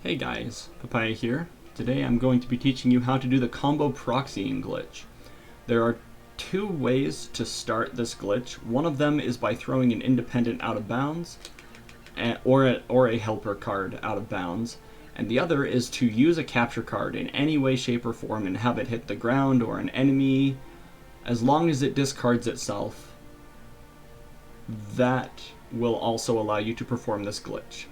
Hey guys, Papaya here. Today I'm going to be teaching you how to do the combo proxying glitch. There are two ways to start this glitch. One of them is by throwing an independent out of bounds, or a helper card out of bounds, and the other is to use a capture card in any way, shape, or form and have it hit the ground or an enemy. As long as it discards itself, that will also allow you to perform this glitch.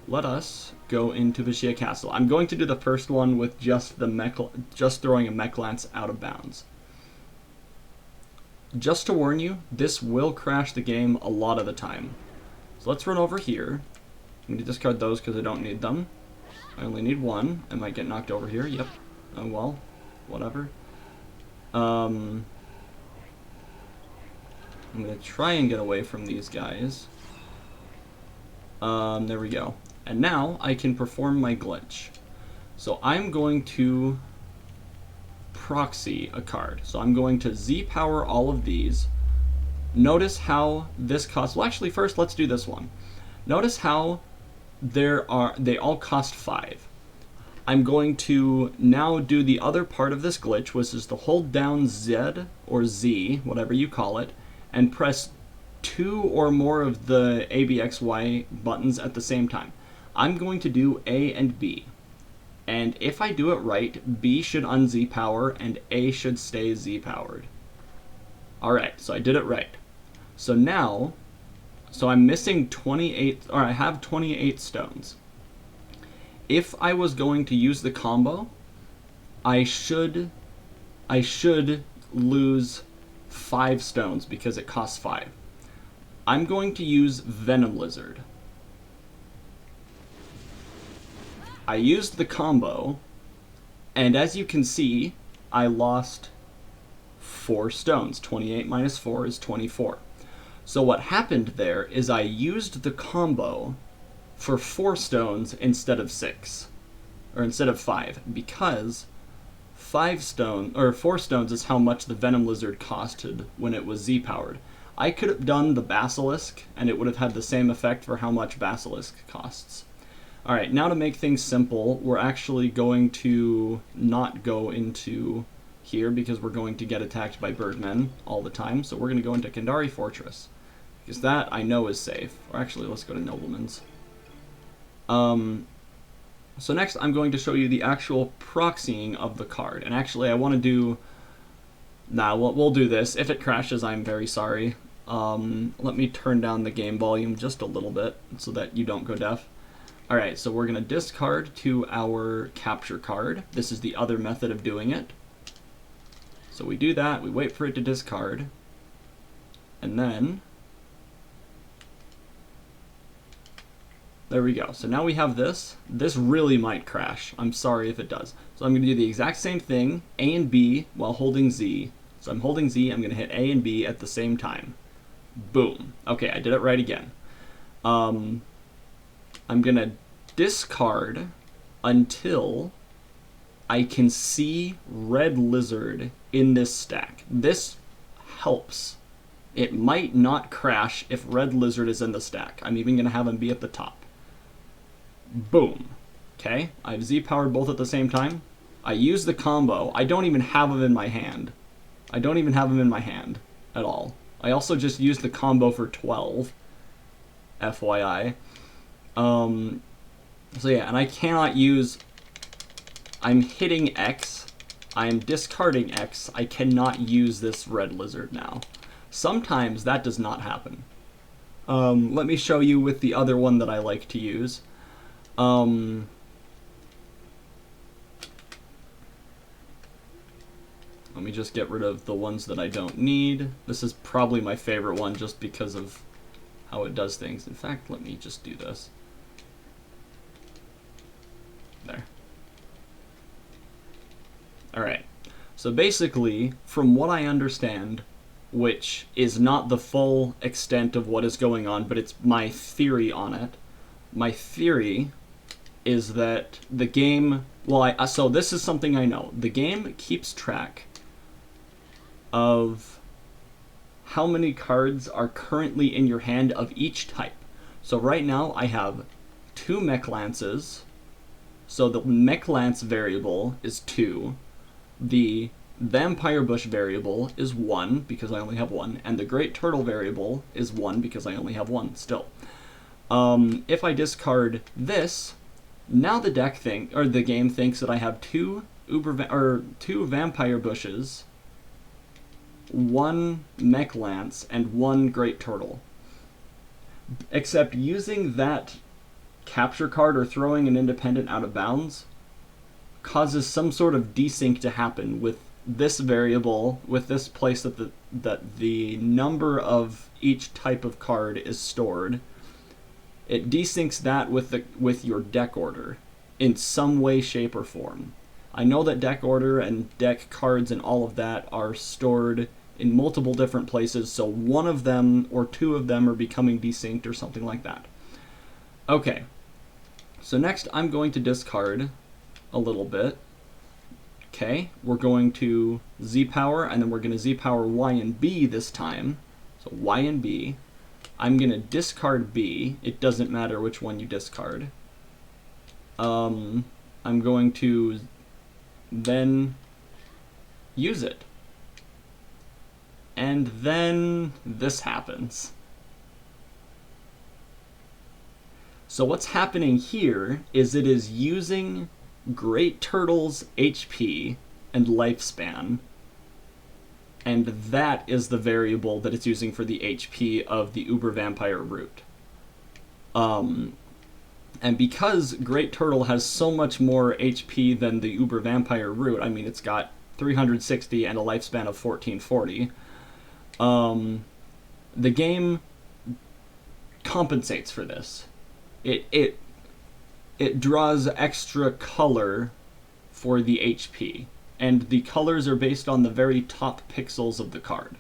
Let us go into the Shia Castle. I'm going to do the first one with just throwing a mech lance out of bounds. Just to warn you, this will crash the game a lot of the time. So let's run over here. I'm going to discard those because I don't need them. I only need one. I might get knocked over here. Yep. Oh well. Whatever. I'm going to try and get away from these guys. There we go. And now I can perform my glitch. So I'm going to proxy a card. So I'm going to Z-power all of these. Notice how this costs... Well, actually, first let's do this one. Notice how they all cost 5. I'm going to now do the other part of this glitch, which is to hold down Z, or Z, whatever you call it, and press 2 or more of the ABXY buttons at the same time. I'm going to do A and B. And if I do it right, B should un-Z power and A should stay Z powered. Alright, so I did it right. So now, I'm missing 28, or I have 28 stones. If I was going to use the combo, I should lose 5 stones because it costs 5. I'm going to use Venom Lizard. I used the combo, and as you can see, I lost 4 stones. 28 minus 4 is 24. So what happened there is I used the combo for 4 stones instead of 6, or instead of 5, because 4 stones is how much the Venom Lizard costed when it was Z-powered. I could have done the Basilisk, and it would have had the same effect for how much Basilisk costs. Alright, now to make things simple, we're actually going to not go into here because we're going to get attacked by birdmen all the time, so we're going to go into Kandari Fortress, because that I know is safe. Or actually, let's go to Noblemen's. So next I'm going to show you the actual proxying of the card, and actually I want to do... Nah, we'll do this. If it crashes, I'm very sorry. Let me turn down the game volume just a little bit so that you don't go deaf. Alright, so we're going to discard to our capture card. This is the other method of doing it. So we do that, we wait for it to discard, and then... There we go. So now we have this. This really might crash. I'm sorry if it does. So I'm going to do the exact same thing, A and B, while holding Z. So I'm holding Z, I'm going to hit A and B at the same time. Boom. Okay, I did it right again. I'm going to discard until I can see Red Lizard in this stack. This helps. It might not crash if Red Lizard is in the stack. I'm even going to have him be at the top. Boom. Okay, I've Z-powered both at the same time. I use the combo. I don't even have him in my hand. I don't even have him in my hand at all. I also just used the combo for 12. FYI. So yeah, and I cannot use... I'm hitting X. I am discarding X. I cannot use this Red Lizard now. Sometimes that does not happen. Let me show you with the other one that I like to use. Let me just get rid of the ones that I don't need. This is probably my favorite one just because of how it does things. In fact, let me just do this. There. Alright. So basically, from what I understand, which is not the full extent of what is going on, but it's my theory on it. My theory is that the game... Well, so this is something I know. The game keeps track of how many cards are currently in your hand of each type. So right now I have 2 mech lances. So the mech lance variable is 2. The vampire bush variable is 1 because I only have 1, and the great turtle variable is 1 because I only have 1 still. If I discard this, now the game thinks that I have 2 vampire bushes, 1 mech lance, and 1 great turtle. Except using that capture card or throwing an independent out of bounds causes some sort of desync to happen with this variable, with this place that the number of each type of card is stored. It desyncs that with your deck order in some way, shape, or form. I know that deck order and deck cards and all of that are stored in multiple different places, so one of them or 2 of them are becoming desynced or something like that. Okay, so next I'm going to discard a little bit. Okay, we're going to Z-power, and then we're going to Z-power Y and B this time. So Y and B. I'm going to discard B. It doesn't matter which one you discard. I'm going to then use it. And then this happens. So what's happening here is it is using Great Turtle's HP and lifespan, and that is the variable that it's using for the HP of the Uber Vampire root. And because Great Turtle has so much more HP than the Uber Vampire root, I mean, it's got 360 and a lifespan of 1440, the game compensates for this. It draws extra color for the HP, and the colors are based on the very top pixels of the card.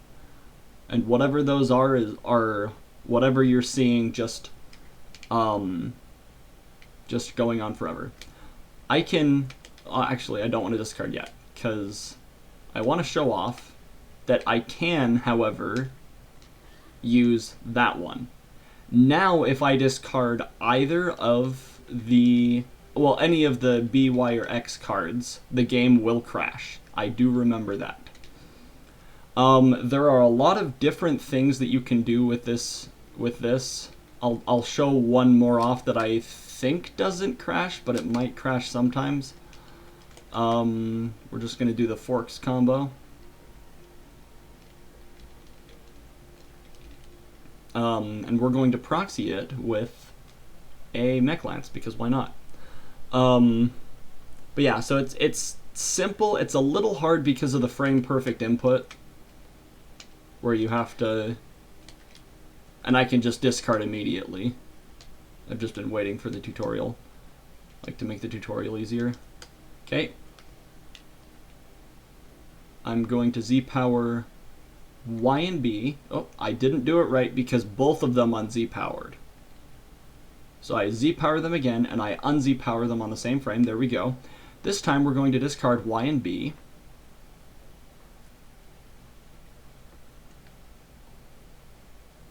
And whatever those are whatever you're seeing just going on forever. I can... actually, I don't want to discard yet, because I want to show off that I can, however, use that one. Now, if I discard either of any of the B, Y, or X cards, the game will crash. I do remember that. There are a lot of different things that you can do with this. I'll show one more off that I think doesn't crash, but it might crash sometimes. We're just going to do the forks combo. And we're going to proxy it with a mech lance, because why not? But yeah, so it's simple. It's a little hard because of the frame perfect input, where you have to... And I can just discard immediately. I've just been waiting for the tutorial. Like to make the tutorial easier. Okay. I'm going to Z-power Y and B. Oh, I didn't do it right because both of them un-Z-powered. So I Z-power them again, and I un-Z-power them on the same frame. There we go. This time we're going to discard Y and B.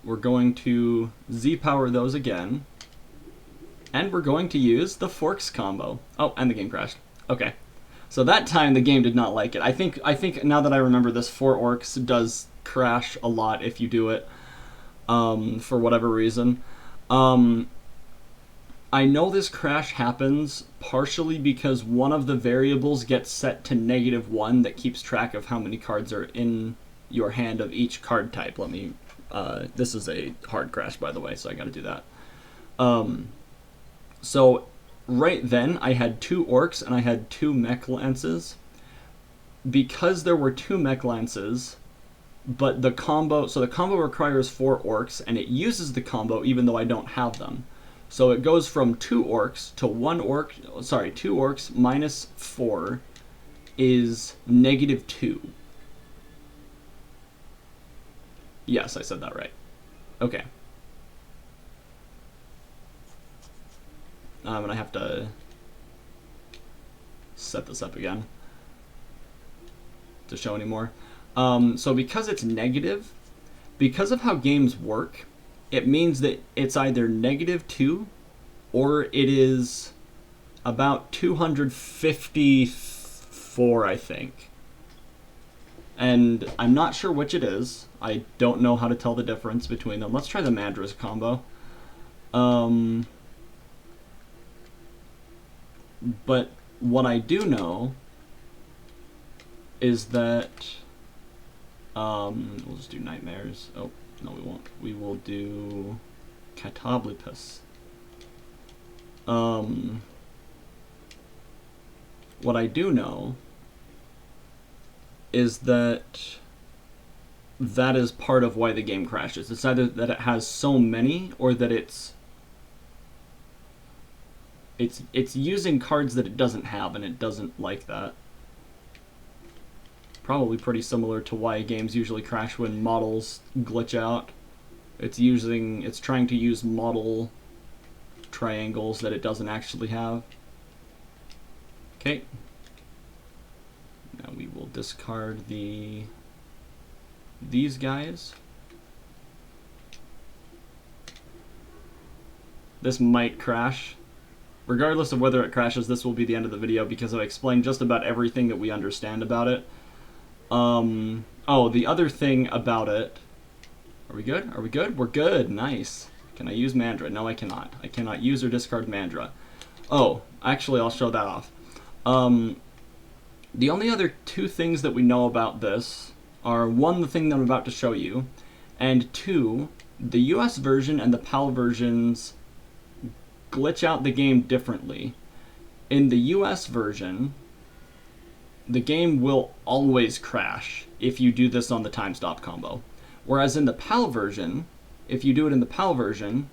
We're going to Z-power those again. And we're going to use the forks combo. Oh, and the game crashed. Okay. So that time the game did not like it. I think now that I remember this, 4 orcs does crash a lot if you do it, for whatever reason. I know this crash happens partially because one of the variables gets set to -1 that keeps track of how many cards are in your hand of each card type. Let me, this is a hard crash, by the way, so I gotta do that. So right then I had 2 orcs and I had 2 mech lances. Because there were 2 mech lances, but the combo requires 4 orcs, and it uses the combo even though I don't have them. So it goes from 2 orcs to 1 orc, sorry, 2 orcs minus 4 is -2. Yes, I said that right. Okay. And I have to set this up again to show anymore. So because it's negative, because of how games work, it means that it's either -2 or it is about 254, I think. And I'm not sure which it is. I don't know how to tell the difference between them. Let's try the Mandras combo. But what I do know is that we'll just do Nightmares. Oh, no, we won't. We will do Catablipus. What I do know is that that is part of why the game crashes. It's either that it has so many, or that it's using cards that it doesn't have, and it doesn't like that. Probably pretty similar to why games usually crash when models glitch out. It's trying to use model triangles that it doesn't actually have. Okay. Now we will discard these guys. This might crash. Regardless of whether it crashes, this will be the end of the video because I've explained just about everything that we understand about it. Oh, the other thing about it... Are we good? Are we good? We're good. Nice. Can I use Mandra? No, I cannot. I cannot use or discard Mandra. Oh, actually, I'll show that off. The only other two things that we know about this are, one, the thing that I'm about to show you, and two, the US version and the PAL versions glitch out the game differently. In the US version, the game will always crash if you do this on the time stop combo. Whereas in the PAL version, if you do it in the PAL version,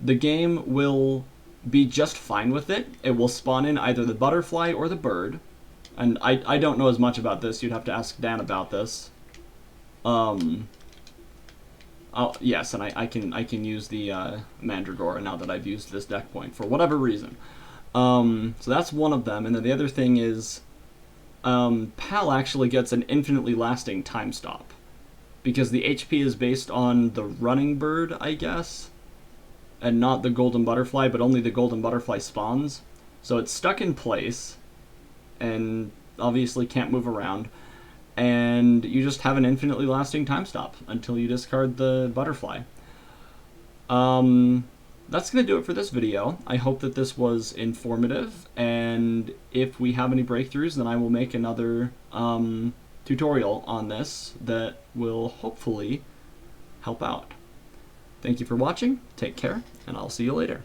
the game will be just fine with it. It will spawn in either the butterfly or the bird. And I don't know as much about this. You'd have to ask Dan about this. Yes, and I can use the Mandragora now that I've used this deck point for whatever reason. So that's one of them. And then the other thing is PAL actually gets an infinitely lasting time stop, because the HP is based on the running bird, I guess, and not the golden butterfly, but only the golden butterfly spawns. So it's stuck in place, and obviously can't move around, and you just have an infinitely lasting time stop until you discard the butterfly. That's going to do it for this video. I hope that this was informative, and if we have any breakthroughs, then I will make another tutorial on this that will hopefully help out. Thank you for watching, take care, and I'll see you later.